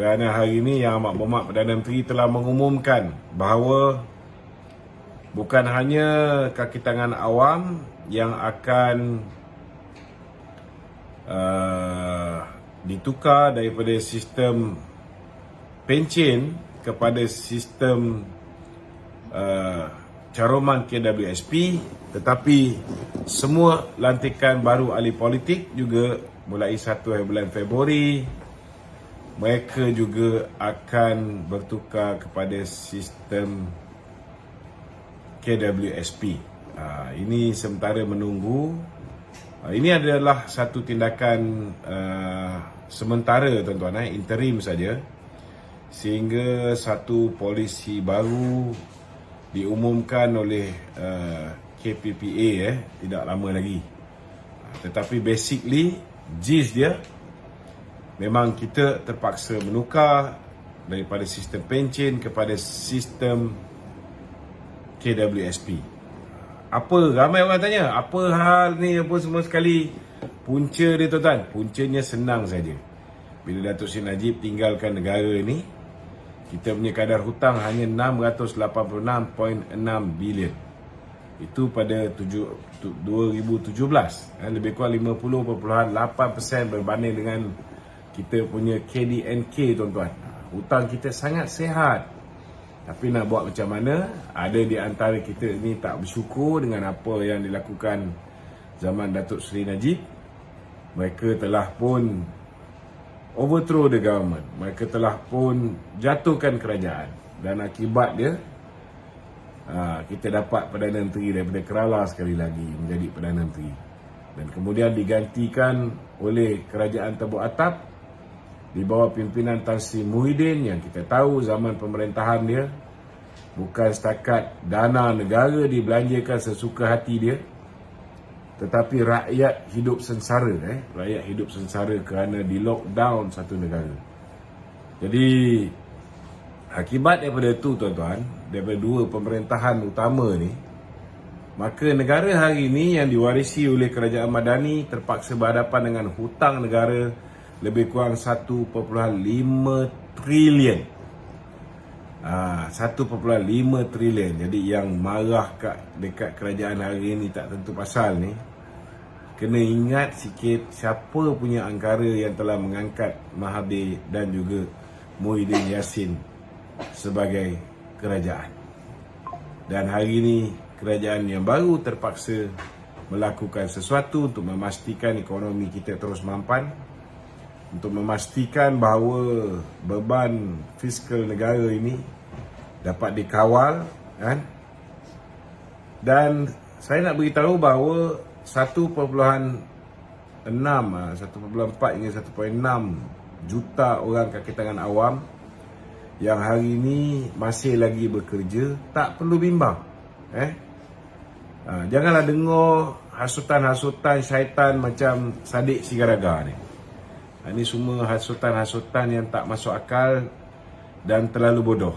kerana hari ini Yang Amat Berhormat Perdana Menteri telah mengumumkan bahawa bukan hanya kaki tangan awam yang akan ditukar daripada sistem pencen kepada sistem caruman KWSP, tetapi semua lantikan baru ahli politik juga mulai 1 bulan Februari mereka juga akan bertukar kepada sistem KWSP. Ini sementara menunggu. Ini adalah satu tindakan sementara tuan-tuan, interim saja, sehingga satu polisi baru diumumkan oleh KPPA tidak lama lagi. Tetapi basically gist dia memang kita terpaksa menukar daripada sistem pencen kepada sistem KWSP. Apa? Ramai orang tanya, apa hal ni, apa semua sekali. Punca dia tuan-tuan, puncanya senang saja. Bila Datuk Seri Najib tinggalkan negara ni, kita punya kadar hutang hanya 686.6 bilion. Itu pada 2017. Lebih kurang 50.8% berbanding dengan kita punya KDNK tuan-tuan. Hutang kita sangat sihat. Tapi nak buat macam mana? Ada di antara kita ni tak bersyukur dengan apa yang dilakukan zaman Datuk Seri Najib. Mereka telah pun overthrow the government. Mereka telah pun jatuhkan kerajaan. Dan akibat dia, kita dapat Perdana Menteri daripada Kerala sekali lagi menjadi Perdana Menteri. Dan kemudian digantikan oleh Kerajaan Tebuk Atap di bawah pimpinan Tan Sri Muhyiddin, yang kita tahu zaman pemerintahan dia bukan setakat dana negara dibelanjakan sesuka hati dia, tetapi rakyat hidup sengsara. Rakyat hidup sengsara kerana di lockdown satu negara. Jadi akibat daripada itu tuan-tuan, daripada dua pemerintahan utama ni, maka negara hari ini yang diwarisi oleh Kerajaan Madani terpaksa berhadapan dengan hutang negara lebih kurang 1.5 trilion. 1.5 trilion. Jadi yang marah dekat kerajaan hari ini tak tentu pasal ni, kena ingat sikit siapa punya angkara yang telah mengangkat Mahathir dan juga Muhyiddin Yassin sebagai kerajaan. Dan hari ini kerajaan yang baru terpaksa melakukan sesuatu untuk memastikan ekonomi kita terus mampan, untuk memastikan bahawa beban fiskal negara ini dapat dikawal, kan? Dan saya nak beritahu bahawa 1.4 hingga 1.6 juta orang kaki tangan awam yang hari ini masih lagi bekerja tak perlu bimbang. Janganlah dengar hasutan-hasutan syaitan macam Sadiq Sigaraga ni. Ini semua hasutan-hasutan yang tak masuk akal dan terlalu bodoh.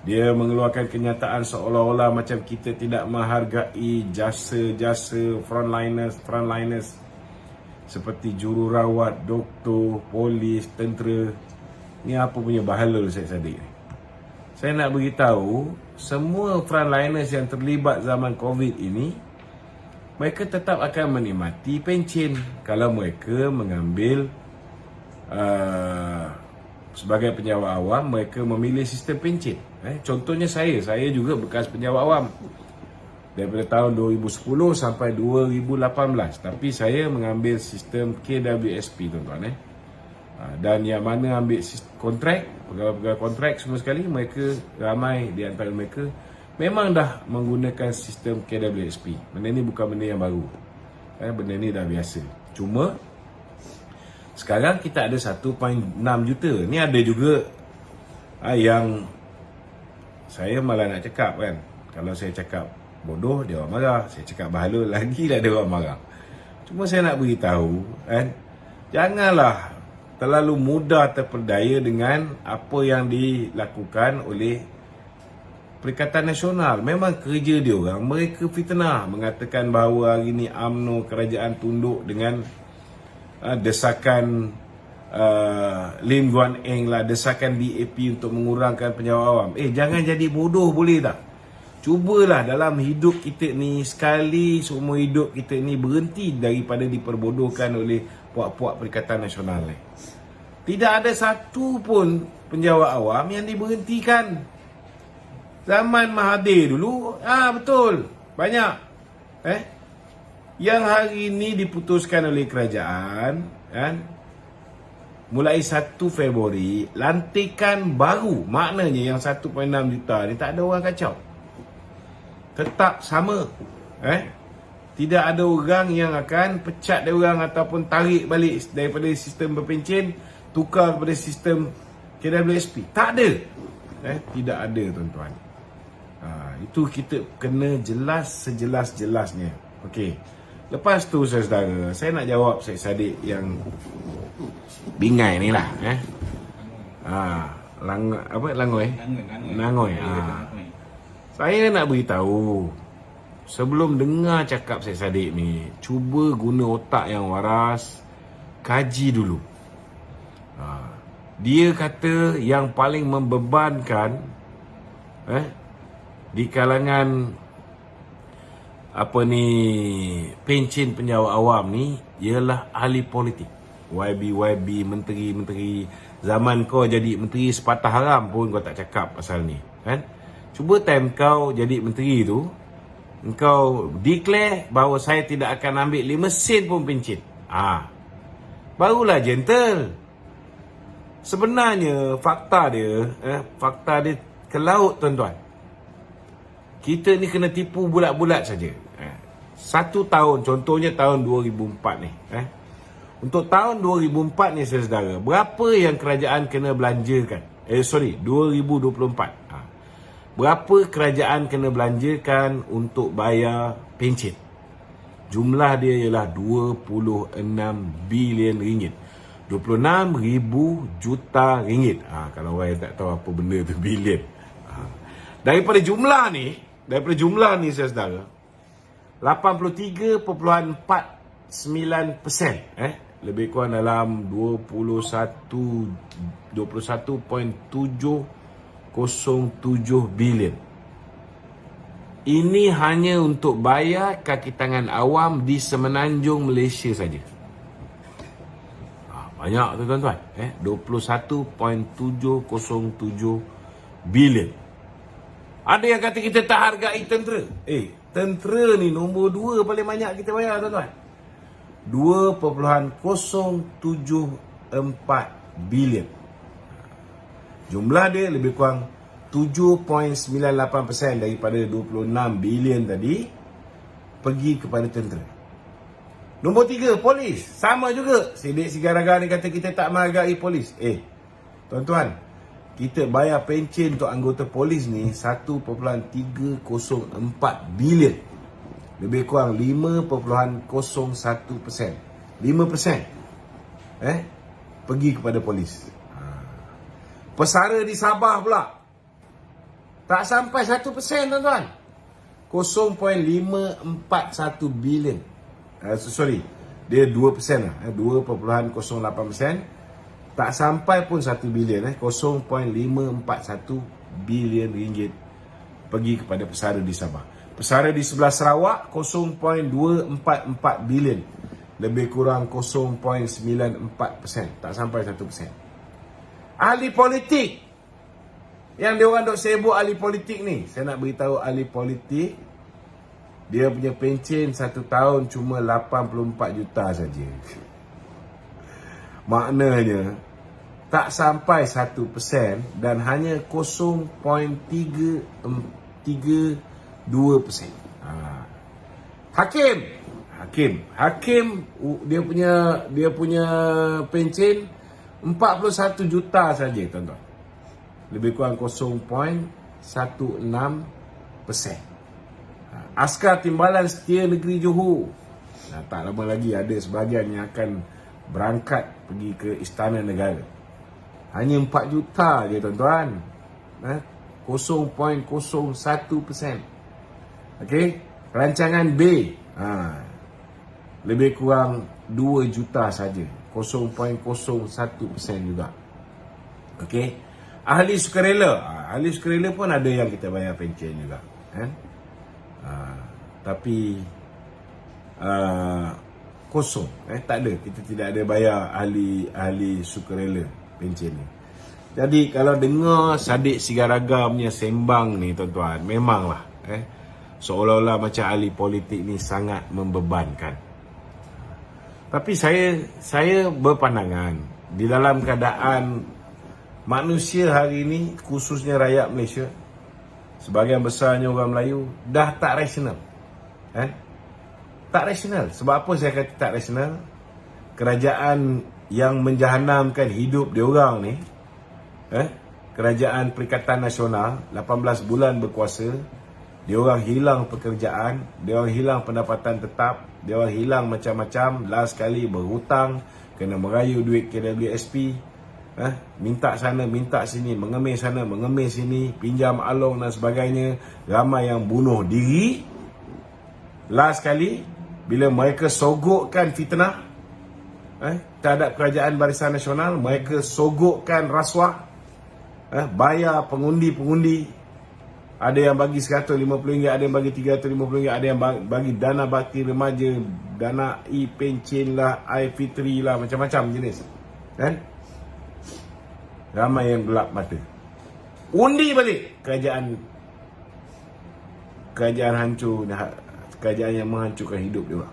Dia mengeluarkan kenyataan seolah-olah macam kita tidak menghargai jasa-jasa frontliners seperti jururawat, doktor, polis, tentera. Ni apa punya bahalul Syed Sadiq ni? Saya nak beritahu, semua frontliners yang terlibat zaman COVID ini, mereka tetap akan menikmati pencen kalau mereka mengambil sebagai penjawat awam, mereka memilih sistem pencen. Contohnya saya juga bekas penjawat awam daripada tahun 2010 sampai 2018, tapi saya mengambil sistem KWSP tuan-tuan. Dan yang mana ambil kontrak, pegawai-pegawai kontrak semua sekali, mereka ramai di antara mereka memang dah menggunakan sistem KWSP. Benda ni bukan benda yang baru. Benda ni dah biasa. Cuma sekarang kita ada 1.6 juta. Ni ada juga yang saya malah nak cakap kan. Kalau saya cakap bodoh, dia orang marah. Saya cakap bahalul, lagi lah dia orang marah. Cuma saya nak beritahu, janganlah terlalu mudah terperdaya dengan apa yang dilakukan oleh Perikatan Nasional. Memang kerja dia orang, mereka fitnah, mengatakan bahawa hari ini UMNO kerajaan tunduk dengan desakan Lim Guan Eng lah, desakan BAP untuk mengurangkan penjawat awam. Jangan jadi bodoh boleh tak? Cubalah dalam hidup kita ni, sekali seumur hidup kita ni, berhenti daripada diperbodohkan oleh puak-puak Perikatan Nasional ni. Tidak ada satu pun penjawat awam yang diberhentikan. Zaman Mahathir dulu, betul, banyak. Yang hari ini diputuskan oleh kerajaan, kan? Mulai 1 Februari, lantikan baru. Maknanya yang 1.6 juta ni tak ada orang kacau. Tetap sama. Tidak ada orang yang akan pecat dia orang ataupun tarik balik daripada sistem berpencen, tukar kepada sistem KWSP. Tak ada. Tidak ada, tuan-tuan. Itu kita kena jelas sejelas-jelasnya. Okey. Lepas tu, saudara, saya nak jawab Syed Saddiq yang bingai ni lah. Langoi. Saya nak beritahu, sebelum dengar cakap Syed Saddiq ni, cuba guna otak yang waras, kaji dulu. Dia kata yang paling membebankan di kalangan pencen penjawat awam ni ialah ahli politik. YB, menteri-menteri. Zaman kau jadi menteri sepatah haram pun kau tak cakap pasal ni, kan? Cuba time kau jadi menteri tu, engkau declare bahawa saya tidak akan ambil 5 sen pun pencen. Barulah gentle. Sebenarnya fakta dia ke laut, tuan-tuan. Kita ni kena tipu bulat-bulat saja. 1 tahun, contohnya tahun 2004 ni. Untuk tahun 2004 ni, saudara, berapa yang kerajaan kena belanjakan? 2024. Berapa kerajaan kena belanjakan untuk bayar pencen? Jumlah dia ialah 26 bilion ringgit. 26,000 juta ringgit. Kalau orang tak tahu apa benda tu bilion. Daripada jumlah ni, saudara, 83.49%, lebih kurang dalam 21.707 bilion. Ini hanya untuk bayar kaki tangan awam di Semenanjung Malaysia saja. Banyak tu, tuan-tuan. 21.707 bilion. Ada yang kata kita tak hargai tentera. Tentera ni nombor 2 paling banyak kita bayar, tuan-tuan. 2.074 bilion. Jumlah dia lebih kurang 7.98% daripada 26 bilion tadi pergi kepada tentera. Nombor 3, polis. Sama juga. Siddiq Sigaraga ni kata kita tak menghargai polis. Tuan-tuan, kita bayar pencen untuk anggota polis ni 1.304 bilion. Lebih kurang 5.01%. 5% pergi kepada polis. Pesara di Sabah pula tak sampai 1%, tuan-tuan. 0.541 bilion. Dia 2% lah. 2.08%. Tak sampai pun 1 bilion. 0.541 bilion ringgit pergi kepada pesara di Sabah. Pesara di sebelah Sarawak 0.244 bilion. Lebih kurang 0.94%. Tak sampai 1%. Ahli politik, yang dia orang duk sibuk ahli politik ni, saya nak beritahu ahli politik, dia punya pencen 1 tahun cuma 84 juta saja. Maknanya tak sampai 1% dan hanya 0.32%. Hakim dia punya pencen 41 juta saja, tuan-tuan. Lebih kurang 0.16%. Askar Timbalan Setia Negeri Johor, tak lama lagi ada sebahagian yang akan berangkat pergi ke Istana Negara. Hanya 4 juta je, tuan-tuan. 0.01%. Okey, rancangan B lebih kurang 2 juta saja. 0.01% juga. Okey. Ahli sukarela pun ada yang kita bayar pencen juga, kan? Tapi kosong, tak ada, kita tidak ada bayar ahli sukarela pencen ni. Jadi kalau dengar Sadiq Sigaraga punya sembang ni tuan-tuan, memanglah seolah-olah macam ahli politik ni sangat membebankan. Tapi saya berpandangan di dalam keadaan manusia hari ini, khususnya rakyat Malaysia, sebahagian besarnya orang Melayu, dah tak rasional. Tak rasional. Sebab apa saya kata tak rasional? Kerajaan yang menjahanamkan hidup diorang ni, Kerajaan Perikatan Nasional 18 bulan berkuasa, diorang hilang pekerjaan, diorang hilang pendapatan tetap, diorang hilang macam-macam, last sekali berhutang, kena merayu duit KWSP, minta sana, minta sini, mengemis sana, mengemis sini, pinjam along dan sebagainya. Ramai yang bunuh diri. Last sekali, bila mereka sogokkan fitnah terhadap Kerajaan Barisan Nasional, mereka sogokkan rasuah, bayar pengundi-pengundi. Ada yang bagi RM150, ada yang bagi RM350, ada yang bagi dana bakti remaja, dana pencen lah, fitri lah, macam-macam jenis. Ramai yang gelap mata. Undi balik kerajaan hancur, kerajaan yang menghancurkan hidup dia.